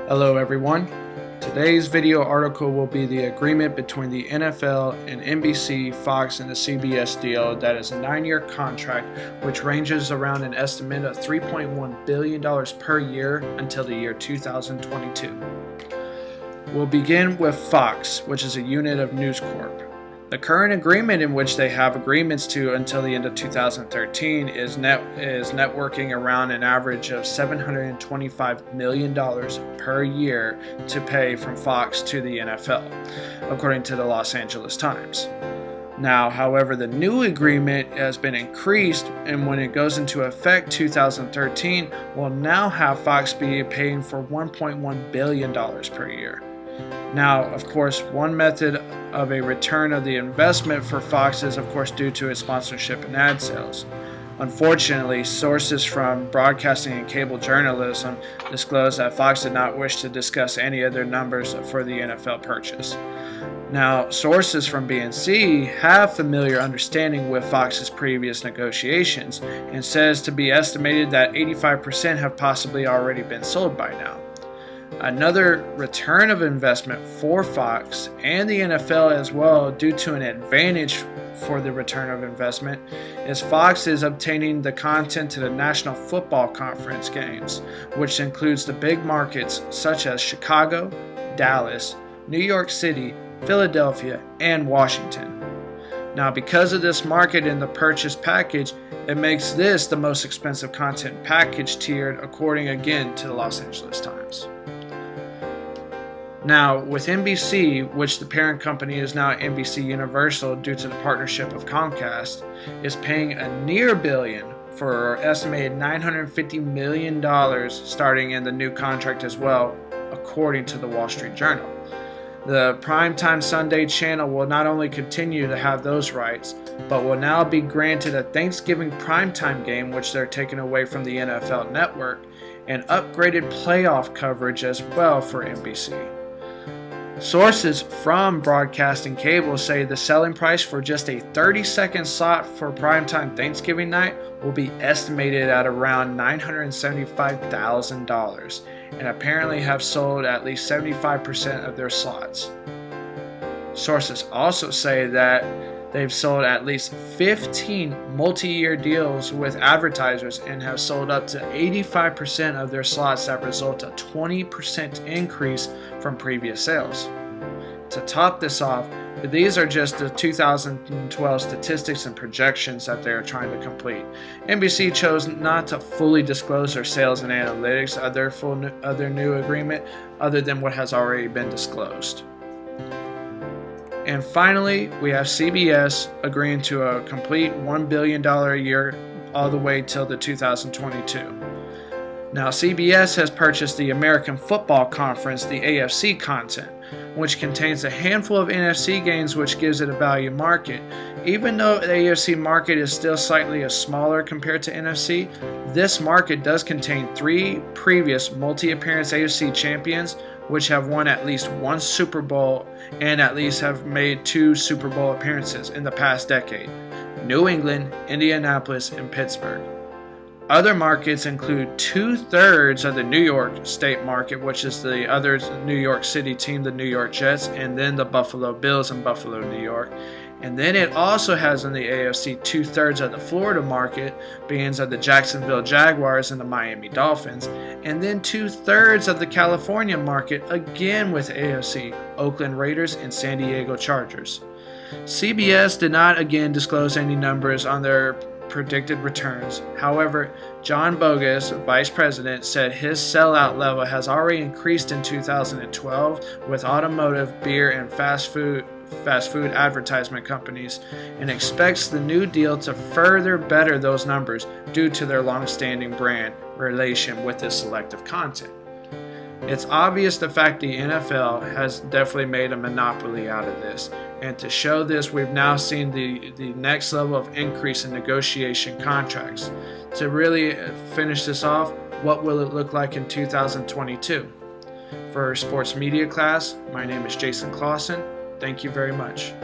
Hello everyone. Today's video article will be the agreement between the NFL and NBC, Fox, and the CBS deal that is a 9-year contract which ranges around an estimate of $3.1 billion per year until the year 2022. We'll begin with Fox, which is a unit of News Corp. The current agreement, in which they have agreements to until the end of 2013, is networking around an average of $725 million per year to pay from Fox to the NFL, according to the Los Angeles Times. Now, however, the new agreement has been increased, and when it goes into effect 2013, will now have Fox be paying for $1.1 billion per year. Now, of course, one method of a return of the investment for Fox is, of course, due to its sponsorship and ad sales. Unfortunately, sources from broadcasting and cable journalism disclosed that Fox did not wish to discuss any of their numbers for the NFL purchase. Now, sources from BNC have familiar understanding with Fox's previous negotiations and says to be estimated that 85% have possibly already been sold by now. Another return of investment for Fox and the NFL as well, due to an advantage for the return of investment, is Fox is obtaining the content to the National Football Conference games, which includes the big markets such as Chicago, Dallas, New York City, Philadelphia, and Washington. Now, because of this market in the purchase package, it makes this the most expensive content package tiered, according again to the Los Angeles Times. Now, with NBC, which the parent company is now NBC Universal due to the partnership of Comcast, is paying a near billion for estimated $950 million starting in the new contract as well, according to the Wall Street Journal. The primetime Sunday channel will not only continue to have those rights, but will now be granted a Thanksgiving primetime game, which they're taking away from the NFL Network, and upgraded playoff coverage as well for NBC. Sources from broadcasting cable say the selling price for just a 30-second slot for primetime Thanksgiving night will be estimated at around $975,000, and apparently have sold at least 75% of their slots. Sources also say that they've sold at least 15 multi-year deals with advertisers and have sold up to 85% of their slots that result a 20% increase from previous sales. To top this off, these are just the 2012 statistics and projections that they are trying to complete. NBC chose not to fully disclose their sales and analytics of their new agreement other than what has already been disclosed. And finally, we have CBS agreeing to a complete $1 billion a year all the way till the 2022. Now, CBS has purchased the American Football Conference, the AFC content, which contains a handful of NFC games, which gives it a value market. Even though the AFC market is still slightly smaller compared to NFC, this market does contain 3 previous multi-appearance AFC champions, which have won at least one Super Bowl and at least have made 2 Super Bowl appearances in the past decade: New England, Indianapolis, and Pittsburgh. Other markets include 2/3 of the New York State market, which is the other New York City team, the New York Jets, and then the Buffalo Bills in Buffalo, New York. And then it also has in the AFC 2/3 of the Florida market, being of the Jacksonville Jaguars and the Miami Dolphins, and then 2/3 of the California market, again with AFC, Oakland Raiders and San Diego Chargers. CBS did not again disclose any numbers on their predicted returns. However, John Bogus, vice president, said his sellout level has already increased in 2012 with automotive, beer, and fast food advertisement companies, and expects the new deal to further better those numbers due to their long-standing brand relation with this selective content. It's obvious the fact the NFL has definitely made a monopoly out of this, and to show this, we've now seen the next level of increase in negotiation contracts. To really finish this off, what will it look like in 2022? For Sports Media Class, my name is Jason Clausen. Thank you very much.